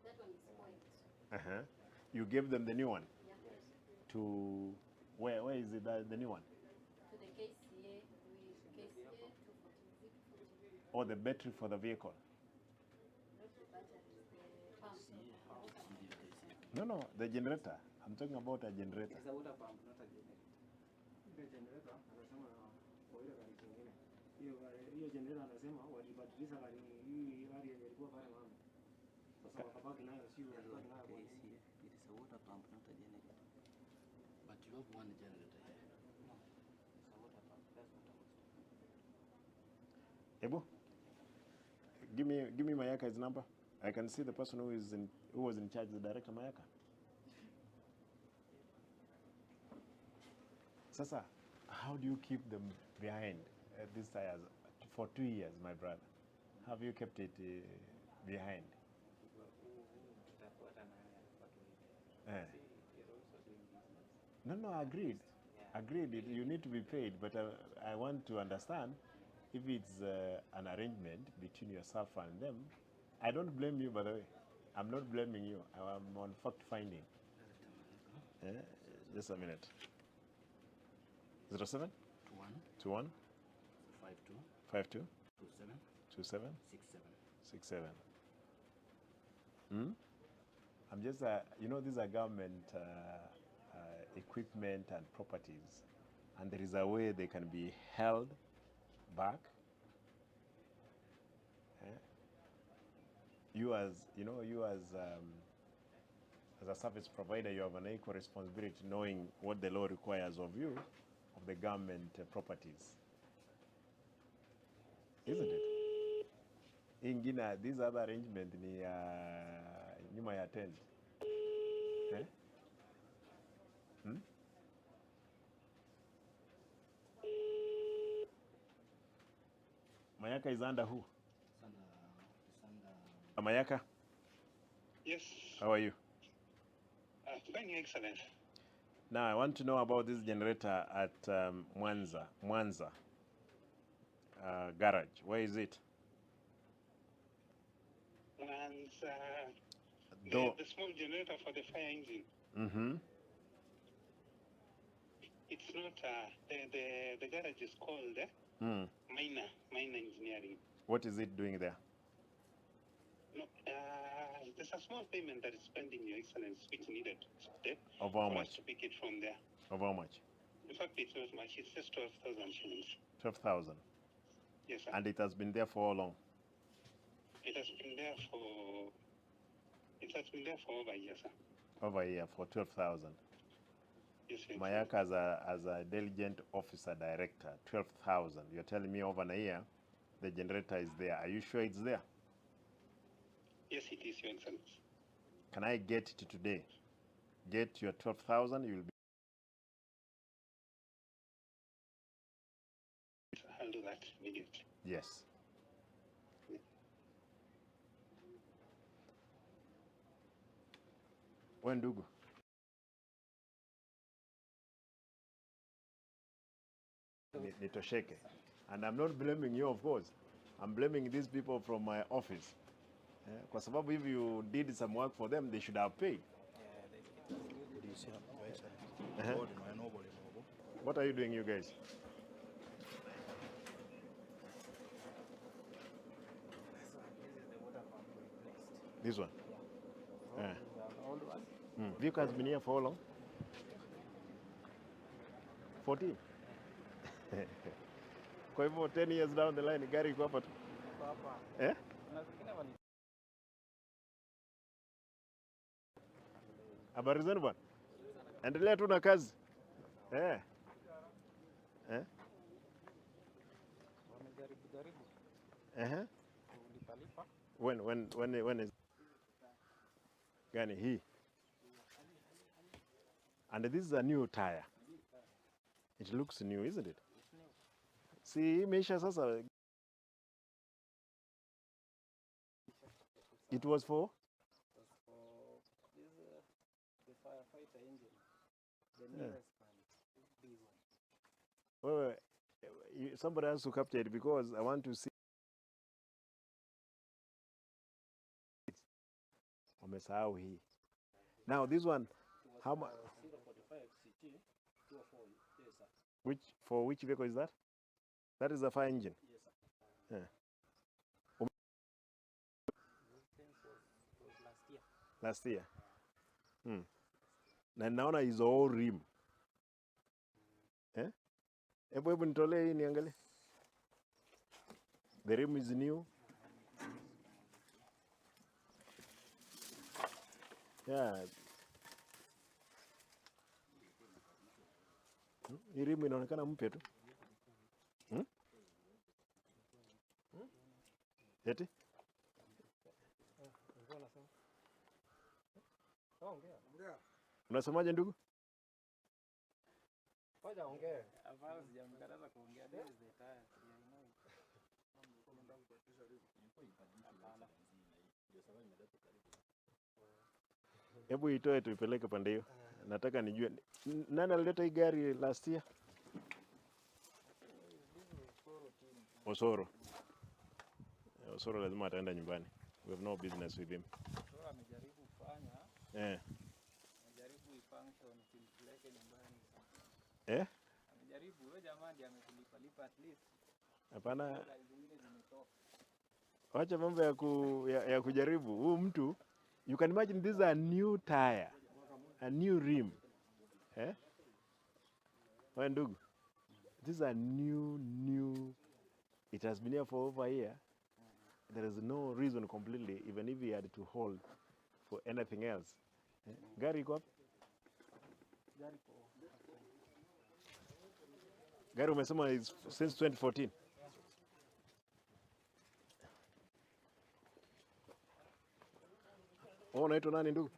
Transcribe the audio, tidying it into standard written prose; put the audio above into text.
That one is spoiled. You gave them the new one? Yeah. To where is it the new one? To the KCA, KCA 240. Or the battery for the vehicle? Not the batteries, the pump. No, the generator. I'm talking about a generator. It's a water pump, not a generator. The generator, anasema kwa ile gari kingine. Hiyo generator anasema walibadilisha gari hii gari yenye ilikuwa pale mama. Sasa wakabaki nayo sio wakabaki nayo kwa nini? It is a water pump, not a generator. But you have one generator here. No. It's a water pump. That's what I was talking. Ebo, give me Mayaka's number. I can see the person who was in charge, the director Mayaka. Sasa, how do you keep them behind these tires for 2 years, my brother? Have you kept it behind? No, agreed. Agreed. You need to be paid, but I want to understand if it's an arrangement between yourself and them. I don't blame you, by the way. I'm not blaming you. I'm on fact finding. Just a minute. 07 21 52 52 27 27 67. 67. I'm just, these are government equipment and properties, and there is a way they can be held back. You as a service provider, you have an equal responsibility knowing what the law requires of you, of the government properties. Isn't it? Ingina, this other arrangement ni nyuma ya tent. Mayaka is under who? Mayaka? Yes. How are you? Fine, excellent. Now, I want to know about this generator at Muwasa garage. Where is it? Muwasa, the small generator for the fire engine. It's not, the garage is called Minor Engineering. What is it doing there? No, there's a small payment that is pending, Your Excellency, which needed of how for much? us to pick it from there. Of how much? In fact, it's not much. It's just 12,000 shillings. 12,000. Yes, sir. And it has been there for how long? It has been there for over a year, sir. Over a year for 12,000. Yes, sir. Mayaka as a diligent officer director, 12,000. You're telling me over a year, the generator is there. Are you sure it's there? Yes, it is, Your Excellency. Can I get it today? Get your 12,000, you'll be... I'll do that immediately. Yes. When Dugu? Nitosheke. And I'm not blaming you, of course. I'm blaming these people from my office. Kwa sababu if you did some work for them, they should have paid. What are you doing, you guys? This one? Yeah. Vehicle has been here for how long? 14? Kwa hivyo 10 years down the line, gari iko hapa tu? Eh? Habari zenu bwana? Endelea tu na kazi. When is gani hii? And this is a new tire. It looks new, isn't it? See, imeisha sasa. It was for? The firefighter engine. The nearest one. Wait. Somebody has to capture it because I want to see. wamesahau hii. Now this one, how much? 045 CT 204. Yes, sir. Which vehicle is that? That is a fire engine. Yes, sir. Yeah. Was last year. Last year. Na naona is all rim. Eh? Hebu nitolee hii niangalie. The rim is new. Yeah. Hii rim inaonekana mpya tu. Eti? Unasemaje ndugu? Ngoja ongea. Hapana, sijamkataza kuongea. This is the tire. Hebu itoe tuipeleke pande hiyo. Nataka nijue nani alileta hii gari last year? Osoro. Osoro lazima ataenda nyumbani. We have no business with him. Sasa amejaribu kufanya. Amejaribu ifunction simpeleke nyumbani. Amejaribu wewe jamaa ndiye amekulipa at least. Hapana. Wacha mambo ya kujaribu. Huyu mtu, you can imagine this is a new tire, a new rim. Wewe ndugu, this is a new, it has been here for over a year. There is no reason completely, even if he had to hold for anything else. Gari iko wapi? Gari umesema is since 2014. Unaitwa nani ndugu?